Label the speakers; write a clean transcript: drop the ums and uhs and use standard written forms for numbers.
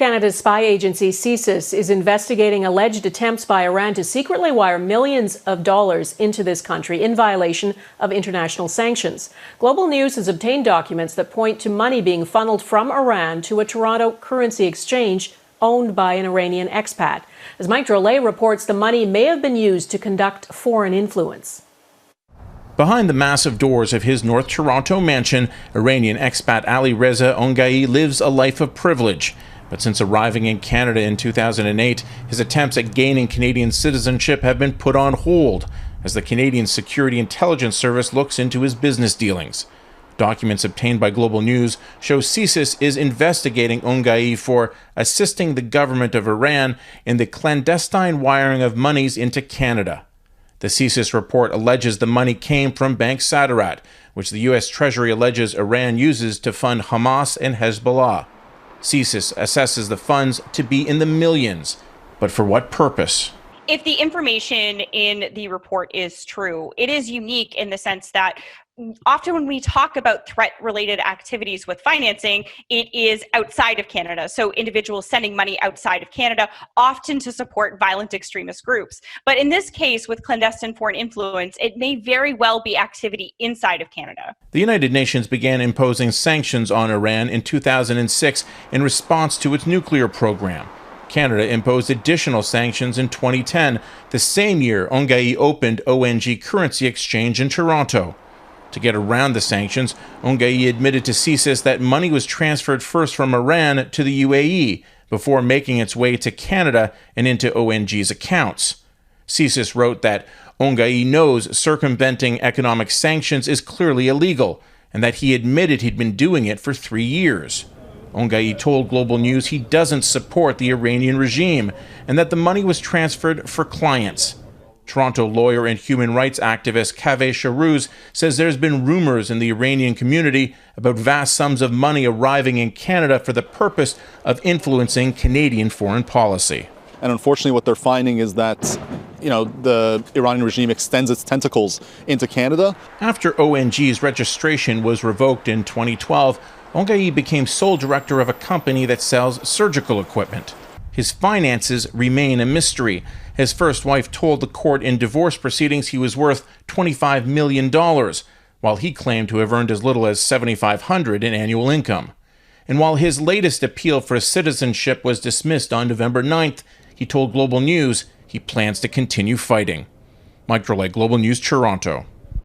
Speaker 1: Canada's spy agency CSIS is investigating alleged attempts by Iran to secretly wire millions of dollars into this country in violation of international sanctions. Global News has obtained documents that point to money being funneled from Iran to a Toronto currency exchange owned by an Iranian expat. As Mike Drolet reports, the money may have been used to conduct foreign influence.
Speaker 2: Behind the massive doors of his North Toronto mansion, Iranian expat Alireza Onghaei lives a life of privilege. But since arriving in Canada in 2008, his attempts at gaining Canadian citizenship have been put on hold as the Canadian Security Intelligence Service looks into his business dealings. Documents obtained by Global News show CSIS is investigating Onghaei for assisting the government of Iran in the clandestine wiring of monies into Canada. The CSIS report alleges the money came from Bank Saderat, which the U.S. Treasury alleges Iran uses to fund Hamas and Hezbollah. CSIS assesses the funds to be in the millions, but for what purpose?
Speaker 3: If the information in the report is true, it is unique in the sense that often when we talk about threat-related activities with financing, it is outside of Canada. So individuals sending money outside of Canada, often to support violent extremist groups. But in this case, with clandestine foreign influence, it may very well be activity inside of Canada.
Speaker 2: The United Nations began imposing sanctions on Iran in 2006 in response to its nuclear program. Canada imposed additional sanctions in 2010, the same year Onghaei opened ONG Currency Exchange in Toronto. To get around the sanctions, Onghaei admitted to CSIS that money was transferred first from Iran to the UAE before making its way to Canada and into ONG's accounts. CSIS wrote that Onghaei knows circumventing economic sanctions is clearly illegal and that he admitted he'd been doing it for 3 years. Onghaei told Global News he doesn't support the Iranian regime and that the money was transferred for clients. Toronto lawyer and human rights activist Kaveh Shahruz says there's been rumors in the Iranian community about vast sums of money arriving in Canada for the purpose of influencing Canadian foreign policy.
Speaker 4: And unfortunately what they're finding is that, the Iranian regime extends its tentacles into Canada.
Speaker 2: After ONG's registration was revoked in 2012, Onghaei became sole director of a company that sells surgical equipment. His finances remain a mystery. His first wife told the court in divorce proceedings he was worth $25 million, while he claimed to have earned as little as $7,500 in annual income. And while his latest appeal for citizenship was dismissed on November 9th, he told Global News he plans to continue fighting. Mike Drolet, Global News, Toronto.